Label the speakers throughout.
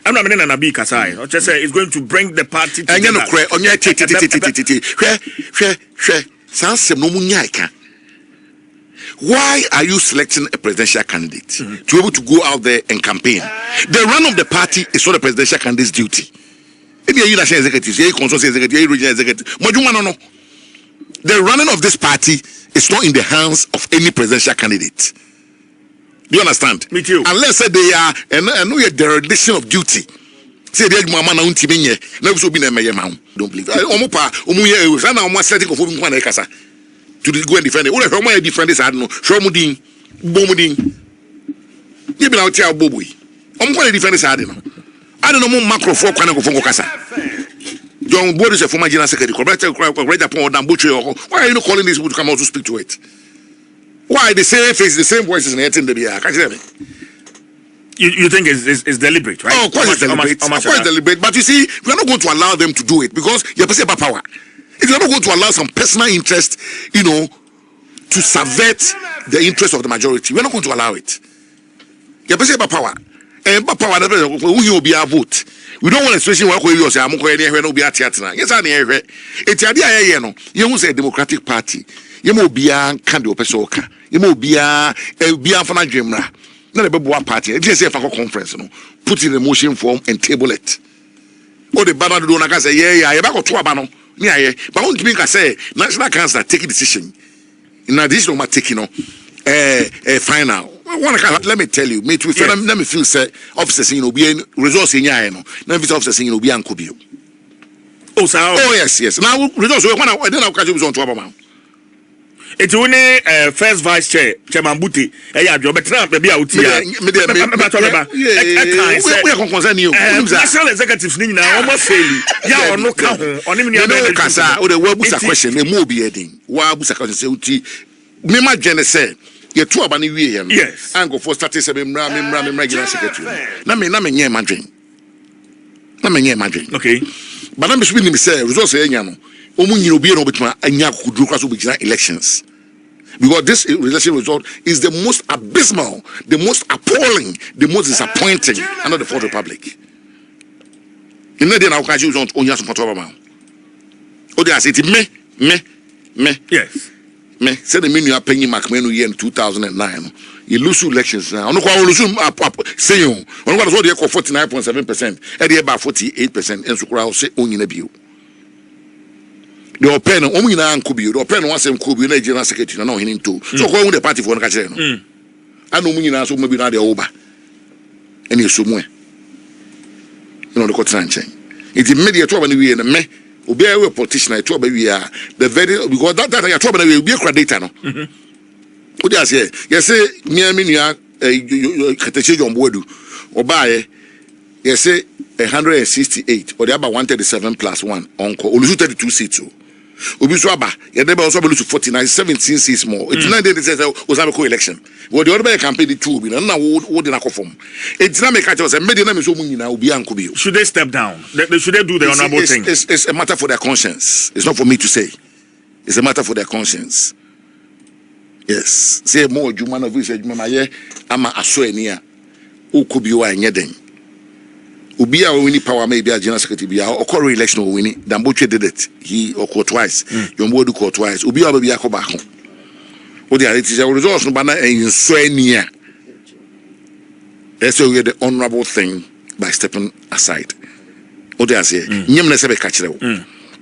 Speaker 1: I'm not meaning an Akasa. I just say it's going to bring the party together.
Speaker 2: Why are you selecting a presidential candidate to be able to go out there and campaign? The run of the party is not the presidential candidate's duty. The running of this party is not in the hands of any presidential candidate. Do you understand?
Speaker 1: Me too.
Speaker 2: Unless they are a dereliction of duty. Say they mama na untimi nye na so bi na meye ma don't believe omo pa omo ye say na omo setting of omo na Akasa to go and defend it. What omo ye defend this no show mu din bomudin ye bi na oti aboboy omo ko defend this no I don't know mo macro for kwana go fongo Akasa John Boris a former general secretary AGYAPONG why are you not calling these people to come out to speak to it? Why the same face, the same voices in the BR? Can't you tell me?
Speaker 1: You think it's deliberate, right?
Speaker 2: Oh, of course it's deliberate. Of course deliberate. But you see, we are not going to allow them to do it because you're passing about power. If you're not going to allow some personal interest, to subvert the interest of the majority, we're not going to allow it. You're passing about power. And power, who will be our vote. We don't want a situation where you say, I'm going to be a theater. Yes, I hear it. It's a idea, you know, say Democratic Party. You mo bia kandi opesoka. You mo bia fana dwemra. Na le bebo party. E say fa conference no. Put in the motion form and table it. O the banner do na ka say yeah, you ba go to aba no. Ni aye. But won't me ka say national council take a decision. In addition to taking final. Let me tell you, mate, let me feel say officers be resource in ya no. Na officers be ankobio.
Speaker 1: Oh sir.
Speaker 2: Oh yes. Now resource when I then I catch you on to aba.
Speaker 1: It's only first vice chair, Chairman Buti. Yeah, but Trump be out here. National executives now almost fail. Yeah, or no count on him.
Speaker 2: Akasa or the Wabusa question, the Mobi heading. Wabusa question, Mima Genesis. You're two about
Speaker 1: yes.
Speaker 2: And go for status of regular secretary. Namin
Speaker 1: okay.
Speaker 2: But I'm speaking to say, resource elections. Because this election result is the most abysmal, the most appalling, the most disappointing under the Fourth Republic. In the day now, can you on your support of a oh, they are saying me.
Speaker 1: Yes.
Speaker 2: Me said the menu are paying McMenu year in 2009. You lose elections now. No, I lose say you. When what they call 49.7%, and they about 48%, and so crowd say only a view. The open only now could be the open once and could be a general secretary. No, he too. So go with the party for the catcher. I know me now, so maybe not the over. And you somewhere. You know the court chain. It's immediate trouble in the way and me. Obi a politician I talk we are the very because that I talk we be a data no. What do you say? You say me nua Kateche John Bodu obaye you say 168 or the about 137 plus 1 onko olusu 32 seats. Obi so aba you dey also be 49 17 seats more. It's 9 days say was have a co-election. What the other campaign the two be na wo dey na conform. It's not make us say media na me so mu nyina obi anko bi.
Speaker 1: Should they step down? Should they do the honorable thing?
Speaker 2: It's a matter for their conscience. It's not for me to say. It's a matter for their conscience. Yes. Say more Juma no say Juma maye ama aso ani a okubi wa enye den. Obi a win power maybe a general secretary be or re-election or winning. Damboche did it. He occurred twice. Yombo occurred twice. Obi a be akoba ho. What the it is a results no bana en so ania. That's why the honorable thing by stepping aside. What they say, nyem na se be catch level.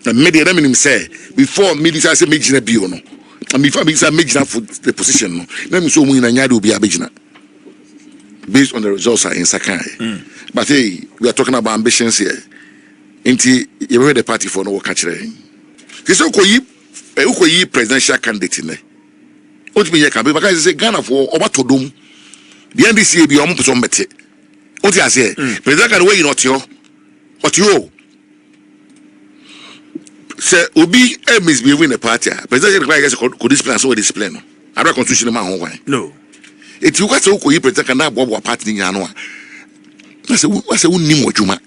Speaker 2: Na media dem nim say before media say megina bio no. And before media megina for the position no. Na me so mu na nya do obi abegina. Based on the results are in Sakai. But hey, we are talking about ambitions here. Inti you the party for no catch there. This ukoyi presidential candidate in there. What me can be because say Ghana for Obatodum. The NDC be omo person mete. What you say? President can way not yo. What you? Say Obi misbehaving the party. President could discipline so discipline. I don't constitution man ho why.
Speaker 1: No.
Speaker 2: It you got to ukoyi president can na bobo party ni anu. I say unni mo djuma.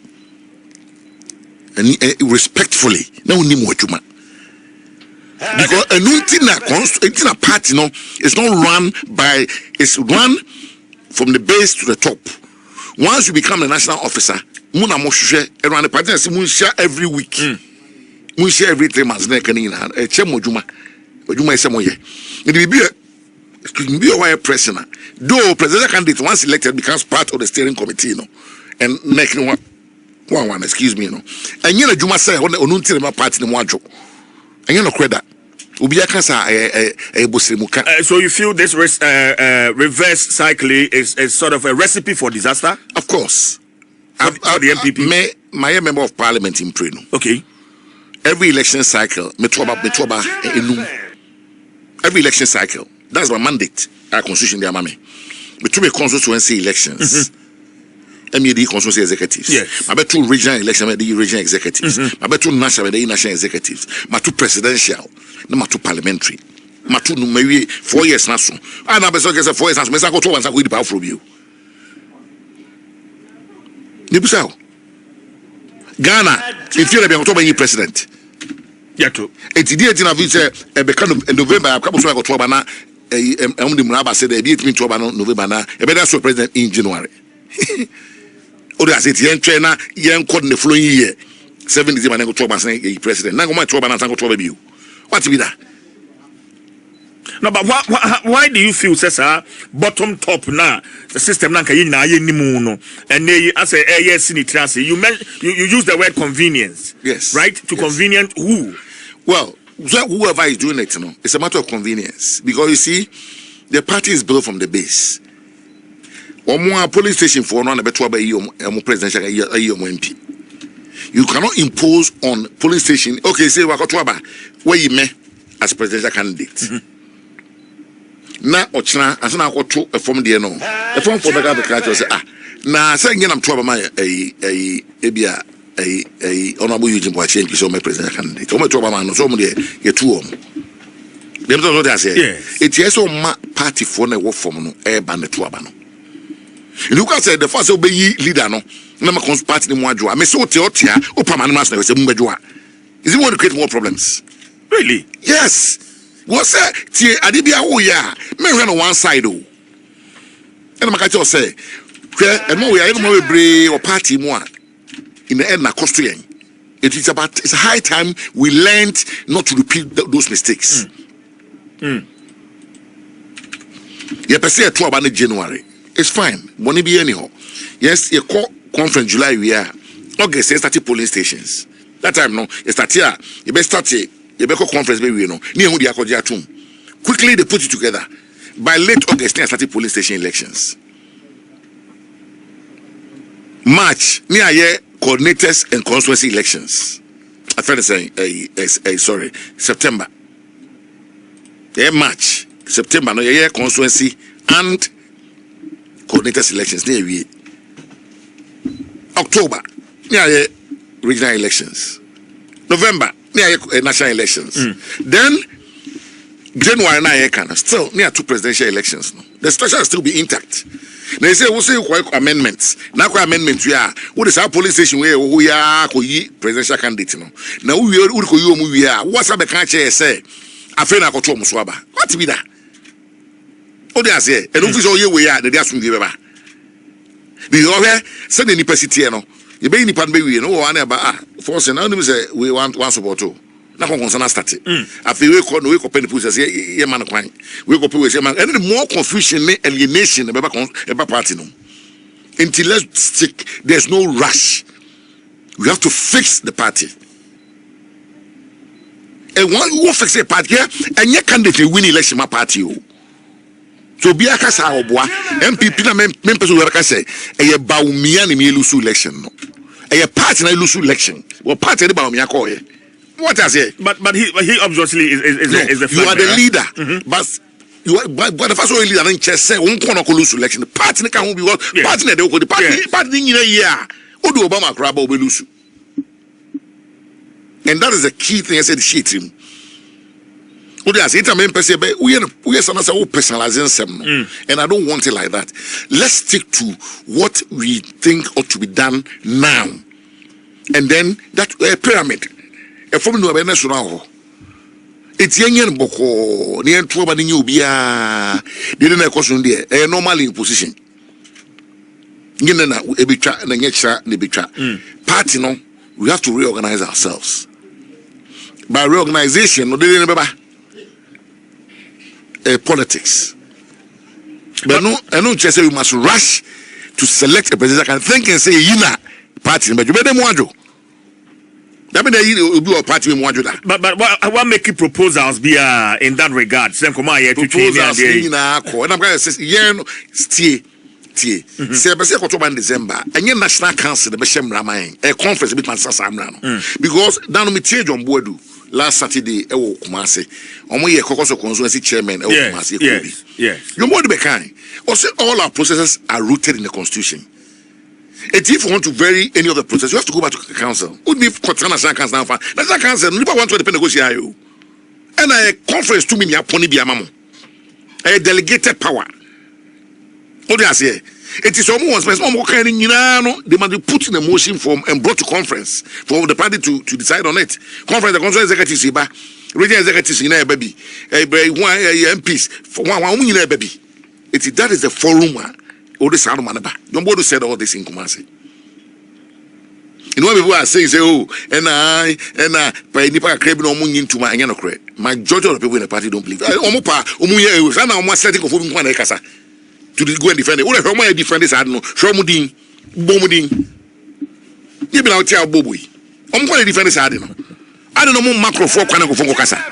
Speaker 2: And respectfully, na unni mo djuma. Because a party no is not run by, it's run from the base to the top. Once you become a national officer, Muna mo hwehwe around the party say mun share every week. Mun share every 3 months na kan nyina. E che modwuma. Odwuma ese mo ye. Ndi be a wire president. Though presidential candidate once elected becomes part of the steering committee, and making one, excuse me, And you know, you must say, on the party in one job. And you know, credit.
Speaker 1: So you feel this reverse cycling is sort of a recipe for disaster?
Speaker 2: Of course.
Speaker 1: For the MPP?
Speaker 2: My member of parliament in Preno.
Speaker 1: Okay.
Speaker 2: Every election cycle, every election cycle. That's my mandate. Our constitution, dear mammy. Between constituency elections, MED constituency executives.
Speaker 1: Yes.
Speaker 2: My two regional election, the regional executives. My two national, the national executives. My two presidential, my two parliamentary. My two maybe 4 years now. I know better say 4 years now. Me say go to one say go the power from you. Nibusao. Ghana, if you're a be president.
Speaker 1: Yeah, too.
Speaker 2: It's the idea of it. Because November, a couple of weeks na. Muraba said they beat me to November na. Better so president in January. Or as it young trainer, young caught in the following year. 70 man go to a president. Now go my trouble and go to you. What to be that?
Speaker 1: No, but why do you feel, Cesar, bottom top now? The system now can and they as a yes in it. You use the word convenience.
Speaker 2: Yes.
Speaker 1: Right? To convenient who?
Speaker 2: Well, whoever is doing it, it's a matter of convenience. Because you see, the party is built from the base. Or more police station for one better presidential MP. You cannot impose on police station, okay, say where you may as presidential candidate. Na ochna asana akoto e form de no e form for the culture say na say ngenam to ba ebia honorable Eugen change so my president candidate o me to ba no so mo de ye two dem so dey say it yes o ma party for na wo form no e ba ne to ba no you can say the first obey leader no na ma party ni mo adwo me say o te otia o permanent na say mo badwo is it want to create more problems?
Speaker 1: Really?
Speaker 2: Yes. What's that? Tie adibia wo ya me hwe no one side o and maka tell say hwe and mo we are no more bebre or party mo in the end na cost yen. It's a high time we learned not to repeat those mistakes. You per se to about January, it's fine, money be anyhow. Yes, you call conference July we are August they started polling stations that time. No, you start here, you best start here. You better conference baby, quickly they put it together. By late August, they started police station elections. March, near year coordinators and constituency elections. I felt saying, sorry, September. Yeah, March, September, no year constituency and coordinators elections. Near year October, near year regional elections. November. National elections. Then January na still near 2 presidential elections. No, the structure will still be intact. They say we say amendments. Now amendments we are. What is our police station where we are presidential candidate? No, now we are. What's up? The country say. I feel like I muswaba. What be that? Oh, they say. And official here we are. The diaspora give back. The other send any person no. You be nipan be we no one about force now say we want one support to na concern start after we call pen push say ye man kwan we go we say man and more confusion alienation eba party no until let's stick. There's no rush. We have to fix the party, and one who fix a party and your candidate win election my party. So be Akasa oboa MPP na members of Akasa e Bawumia ni me lose election no e party na lose election what party the Bawumia call here what I say
Speaker 1: but he obviously is the
Speaker 2: you are the leader but you are but the first leader then chess say won kono ko lose election the party can be what party na dey go the party ni year odo Obama crab obe lose and that is the key thing I said shit him. We are personalizing some, and I don't want it like that. Let's stick to what we think ought to be done now, and then that pyramid. A form of awareness now. It's young boko near 12 new beer. Didn't a question there a normal in position. Nyena ebitwa na nyechra na ebitwa. Party no, we have to reorganize ourselves. By reorganization, no dey remember politics. But no, I know just say we must rush to select a president and think and say yina party but you better mwajo. That mean you do a party with mwajo da. But
Speaker 1: what make proposals be in that regard? Same come here to
Speaker 2: proposals yina ko. And I'm going to say yeah no tie. Say be say October and December. Any national council the be shemra man a conference bit man sasa amra no. Because down me tie John Boadu last Saturday ewo Kumasi. Omo ye Kokoso constituency chairman ewo Kumasi Kobi.
Speaker 1: Yes.
Speaker 2: You more be kind. Also, all our processes are rooted in the constitution. And if you want to vary any of the process, you have to go back to the council. Would be national council now. National council, you want to negotiate you. And a conference to me, pony be a mammo. A delegated power. What do I say? It is almost more kind of they must be put in a motion form and brought to conference for the party to decide on it. Conference, the council executive, regional executives in a baby, a MPs for one in a baby. That is the forum. All the sound manaba. Don't bother said all this in Kumasi. You know, people are saying, oh, and I, by Nipa craving or moon into my anyanocre. Majority of the people in the party don't believe. Omopa, Umuya, I'm almost setting of moving one Akasa to go and defend it. All of my defenders, I don't know. Shomudin, Bomudin. You been out here, Bobui. I'm going to defend this. I don't know more macro for Akasa.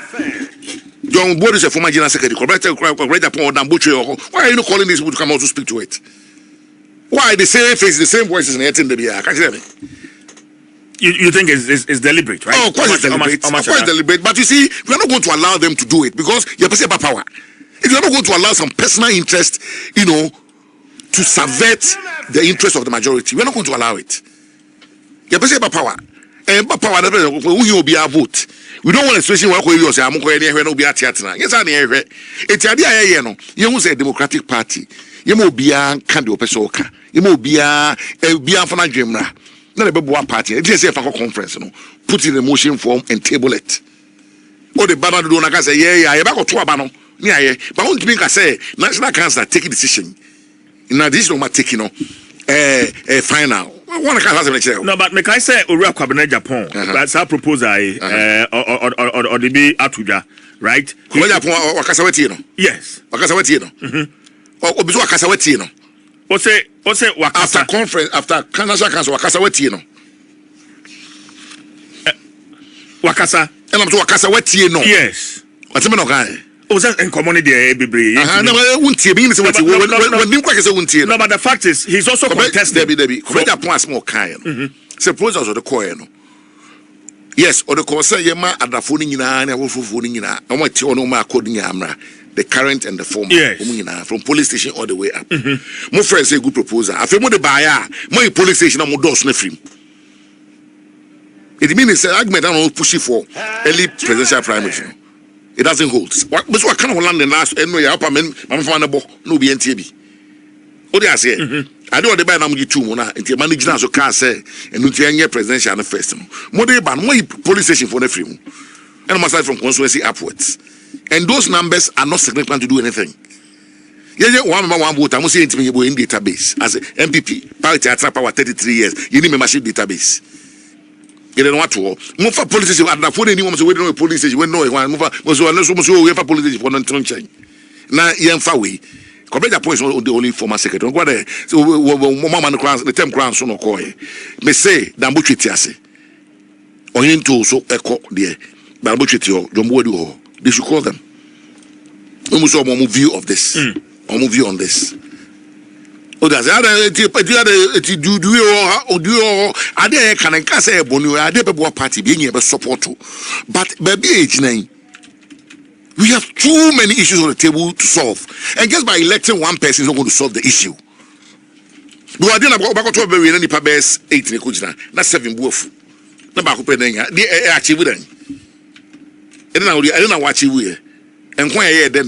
Speaker 2: John Board is a former general secretary. Why are you not calling these people to come out to speak to it? Why the same face, the same voices, and yet in the beer?
Speaker 1: You think it's deliberate, right?
Speaker 2: Oh, of course it's deliberate. Of course it's deliberate. But you see, we are not going to allow them to do it because you're perceived by power. If you're not going to allow some personal interest, to subvert the interest of the majority, we're not going to allow it. You're perceived by power. And by power, we will be a vote. We don't want a situation where you say, I'm going to be a theatre. Yes, I know. It's a idea, you say Democratic Party. You will be a candidate Pesoka. You will be a Biafana Gemra. Not a Babua party. It's just a conference, put it in a motion form and table it. Or the banner do not say, yeah, I back to a banner. Yeah, but I want to make a say, National Council take a decision. In addition, to taking a final.
Speaker 1: No, but make I say Ura Cabinet Japan. That's our proposal. Or the be Atuja, right?
Speaker 2: Wakasawetino.
Speaker 1: Yes.
Speaker 2: Wakasawetino. Or Obizu Wakasawetino.
Speaker 1: Ose Wakasa.
Speaker 2: After conference, after National Council, Wakasawetino.
Speaker 1: Wakasa.
Speaker 2: And I'm to Wakasawetino.
Speaker 1: Yes.
Speaker 2: What's the guy?
Speaker 1: Oh, that's in community, Bibri.
Speaker 2: No,
Speaker 1: but the fact is, he's also contested.
Speaker 2: Suppose also the coin. Yes, or the concern Yama at the phone in an hour for phone in a coding Amra, the current and the former, from police station all the way up. More friends say good proposal. I feel more the buyer, more police station, I'm more doors free. It means the argument I don't push it for early presidential primary. It doesn't hold. What kind of land in last NYAME upper men? I'm from the book. No be NTB. What do I say? I don't buy number 2 mona. It's a manager so can say and no presidential and first. More ban more police station for the free. And I'm aside from constituency upwards. And those numbers are not significant to do anything. Yeah, one vote. I'm saying to me in database as a MPP. Party at power 33 years. You need membership database. You don't want to move for police at the phone. Anyone who don't police station when no one move was unless we have a police for non change. Now, young Fawi, Complete point is the only former secretary. What so Mama Crown, the term Crown Sono Koi. May say Dambuchitiase. Or into so echo dear. Dambuchitio, Jombodu. They should call them. Almost a more view of this. Or move view on this. Oh, that's other do you are there can I say Bonu, are there people party being able to support to. But baby age name. We have too many issues on the table to solve. And just by electing one person is not going to solve the issue. We are dealing about 12 billion in best 8 in the that's 7 wolf. Nobody they achieve it. I don't know what you will. And why then.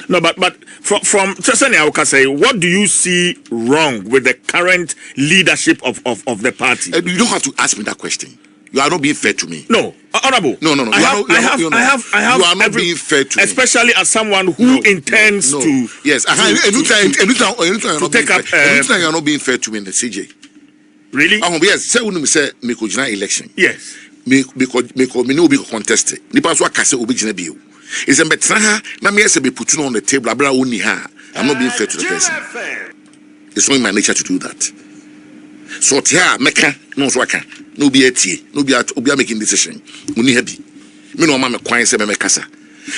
Speaker 2: No, but from Sesame Akasa, what do you see wrong with the current leadership of the party? You don't have to ask me that question. You are not being fair to me.
Speaker 1: No, honorable.
Speaker 2: No.
Speaker 1: I have.
Speaker 2: You are not being fair to me.
Speaker 1: Especially as someone who intends to.
Speaker 2: Yes, anytime you are not being fair to me in the CJ.
Speaker 1: Really?
Speaker 2: Yes, say when we say me ko jina election.
Speaker 1: Yes.
Speaker 2: Me no be contested. Nipa so akase obi jina bio. Is a betra ha na me say be put on the table abra oni ha. I'm not being fair to the person. It's not in my nature to do that. So tia meka no so aka no be atie no be obi making decision. Uni happy. Me no ma me kwan say me kasa.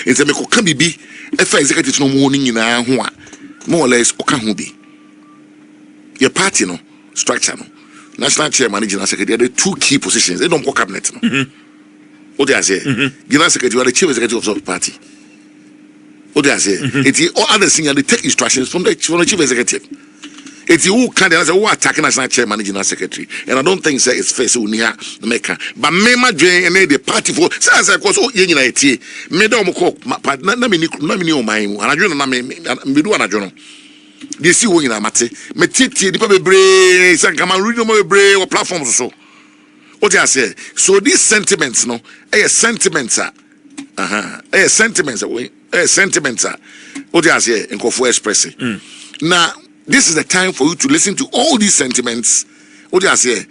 Speaker 2: In say me ko ka bibi e fa executive no mo ni nyina ho a more or less oka ho bi. Your party no structure no national chairman and general secretary are the two key positions. They don't go cabinet. No. What they are saying, general secretary are the chief executive of the party. What they are saying, it's all other things they take instructions from the chief executive. It's who can who attacking national chairman and general secretary, and I don't think say it's fair. So near the maker, but me ma join and the party for says I was oh you know me don't call na me o my and I join na me do na join. They see what you know, Mate. Me titi the people brave, some come and read no more brave or platforms or so. What I say? So these sentiments, no, sentiments are, sentiments are, sentiments are. What I say in Confus expressing. Now, this is the time for you to listen to all these sentiments. What I say?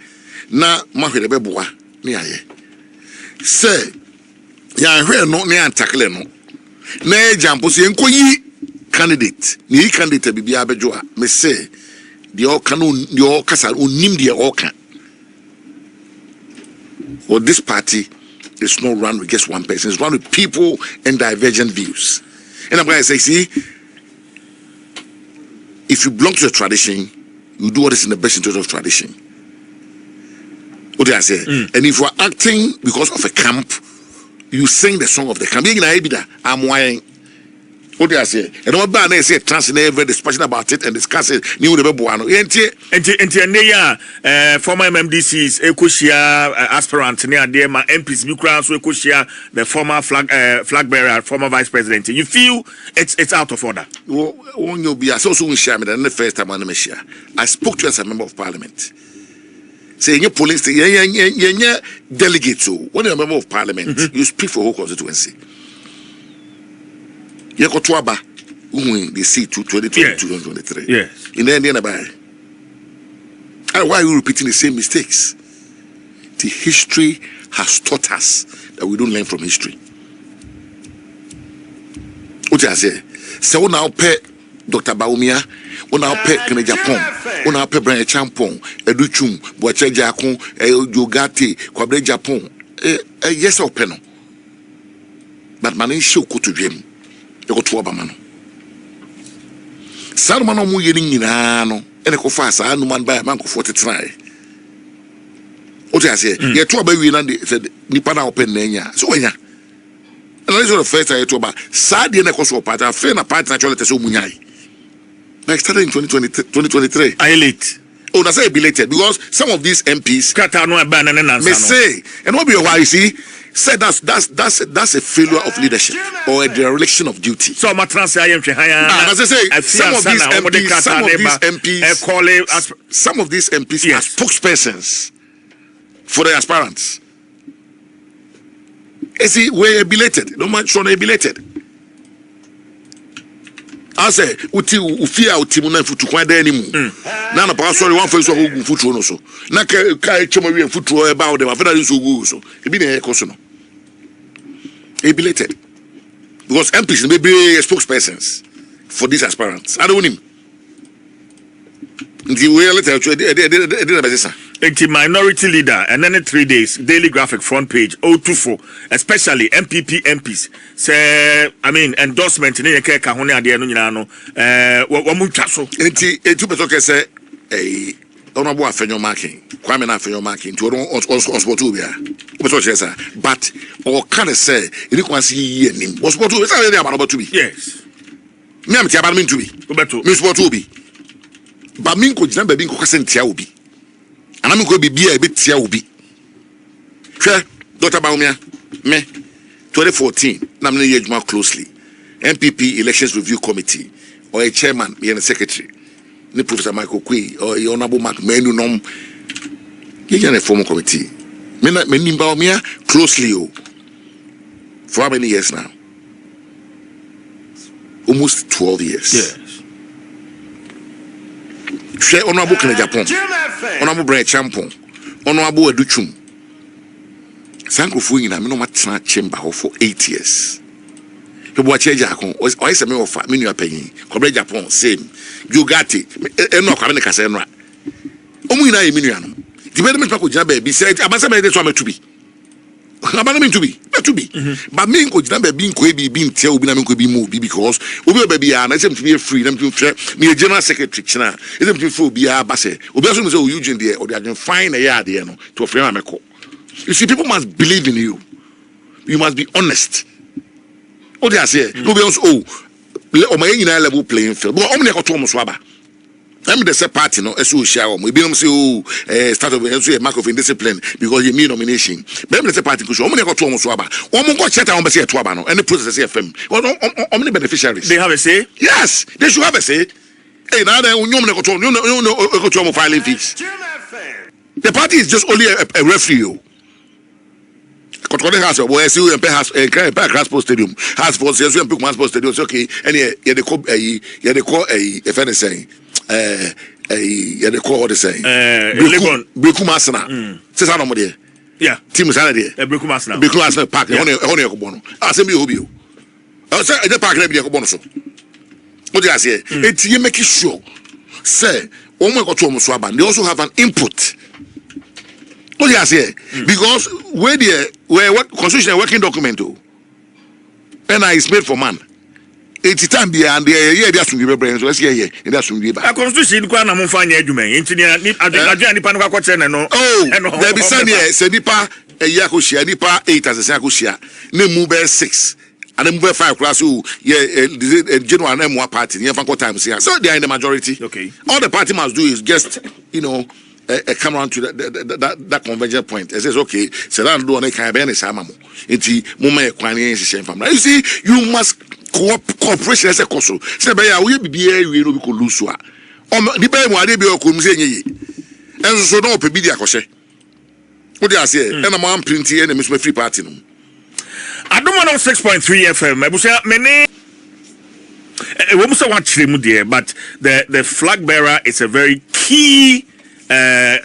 Speaker 2: Now, mahwe be boa ni aye. Say, ya hwe no ni antakle no. Na jampo se enkoyi candidate ni candidate bibia bejo a me say the all can the all kasa onim the all can. Well, this party is not run with just one person, it's run with people and divergent views. And I'm going to say, see, if you belong to the tradition, you do what is in the best interest of tradition. What do I say? And if you are acting because of a camp, you sing the song of the camp. I'm whining. What do I say? And what bad they say translate every discussion about it and discuss it. New the Buano. Former MMDCs, Ekushia aspirant near there, my MPs, Ukraine, so Ekushia, the former flag bearer, former vice president. You feel it's out of order? When you be so soon share me the first time on the share. I spoke to you as a member of parliament. Saying your police, delegate to when you're a member of parliament, you speak for whole constituency. You go to Aba, they see 2022-2023. Yes. In the end, and why are you repeating the same mistakes? The history has taught us that we don't learn from history. What I say? So now pay Dr. Bawumia, now pay AGYAPONG, now pay Brian Champong, Educhum, Boache Jakon, Yogati, Kwabre Japon. Yes, or penal. But man, show to dream. You go to Obama. Salmano mu yeni nyina no ene ko fa sa anu man ba man ko 43. O ti ase ye to Oba wi na de nipa na open na nya so wanya. And this is the first time to Oba sa de na ko so party fe na party na chole te so munyai. Like started in 2023. I late. Oh, that's say belated because some of these MPs may say and what be why you see said that's a failure of leadership or a dereliction of duty. So my as I say, some of these MPs are spokespersons for the aspirants. You see, we're belated. No man should be belated. I say, Ufia Utimuna Futu Quad anymore. Nana Pastor, one face of Futu no so. Naka Chomari and Futu about them. I've never so. It be a cosono. Belated. Because MPs may be spokespersons for these aspirants. I don't want him. The minority leader and then 3 days daily graphic front page 024 especially MPP MPs say I mean endorsement in the kahone ade no nyina no wamutwa so enti etu beto say honorable afenyo marking kwame na afenyo marking to on sport obia beto say but or can say you can see ye nim was sport obia say dey about to be yes me am ti about me to be beto me sport obia but me ko jina ba bi ko kase ntia obi ana me ko bibia e betia obi hwe Dr. Bawumia me 2014 na me dey adwuma closely MPP elections review committee or a chairman me and secretary ni Professor Michael Kwe or honorable Mark Menu nom ye na formal committee Me Bawumia closely for how many years now? Almost 12 years.
Speaker 1: Yes.
Speaker 2: Share honorable Kene Japan. Honorable Brian Champon. Honorable Educhum. Sankofu ina me no matena chamber for 8 years. People watch Japan. Why say me offer me panyin. Kobre Japan same. You got it. Eno kwa me kasa eno. Omu ina me nua no. Development pa ko jina ba bi say abansa me dey so ametubi. Abana me to be. But me ko jina ba bi nko e bi ntia obi na me nko bi mu obi because obi ba bia na say me to be free na me to me general secretary china. Is me to for obi ba say obi so me say Eugen there or they are fine na ya there no to frame ameko. You see, people must believe in you. You must be honest. What they are saying, nobody else. Oh, my level playing field. But omni got almost swaba. I'm the same party, no. As we share, we be say, oh, start of a mark of indiscipline because you mean nomination. But I'm the same party because omni got almost swaba. Omo got chat on say twaba no. Any process FM. Well, omni beneficiaries.
Speaker 1: They have a say.
Speaker 2: Yes, they should have a say. Hey, now they omni got almost filing fees. The party is just only a referee. Controlling house, where see you has a Graspo Stadium, has for sales and Pukman Sports Stadium. Okay, and yeah, they call a if any saying, they call what they say, Brikumasana. Says I don't know. Yeah, Team Sanity, Brikumasana Park, only a bono. I say, you. I say, the park, maybe a bonus. What do I say? It's you make it sure. Say, oh my God, they also have an input. What do you say? Because where what constitutional working document and is made for man. 80 time be and the just to give brain so let's hear and that's to give. A constitution kwa na mfanya adwuma engineer ni adwuma nipa no kwa che no. Oh, there be say say nipa eya ko shia nipa 8 as say ko shia na mu be 6 and move 5 class who general M1 party near fanko time say so they are in the majority. Okay. All the party must do is just come around to that convergent point. It says, okay, so that do on a kind of samamo. It's moment family. You see, you must cooperation as a consul. Say, we be here, we will lose. The bay one day be a community. And so no pebidia coshe. What do I say? And I'm on printing and Miss Free Party. I don't want 6.3 FM. I will say many. But the flag bearer is a very key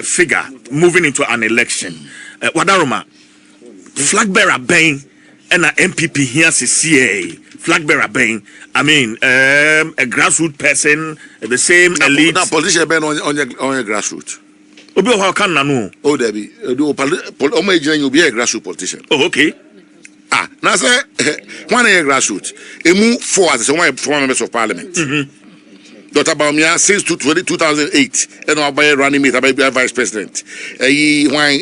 Speaker 2: figure moving into an election. Wadaroma, flag bearer bang and an MPP here CCA. Flag bearer bang. I mean, a grassroots person, the same elite. Now, politician bang on your grassroots. Obi how can nanu? Oh, Debbie, you'll be a grassroots politician. Oh, okay. Now say one a grassroots. A move four as one former members of parliament. Dr. Bawumia since 2008, and I'll buy running mate, I'll be vice president. Why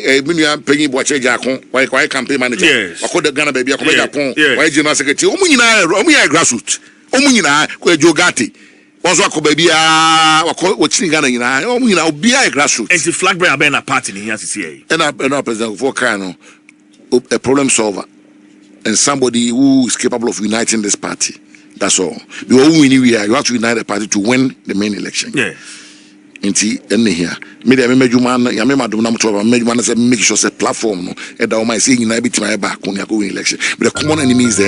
Speaker 2: penny watch a jackon, why campaign manager? Yes. I call the Ghana baby, I call Japan, why general secretary, Omuna grassroots, Omuna, where Jogati. Also, I call baby, what's in Ghana, Omuna, be a grassroots. And the flag bearer been a party in here to see. And I president for Kano, a problem solver, and somebody who is capable of uniting this party. That's all. Because you have to unite the party to win the main election. Yeah. Here. Maybe I make you man. I make sure the platform. No, and I might say you know, be to my back when you go in election. But the common enemy is there.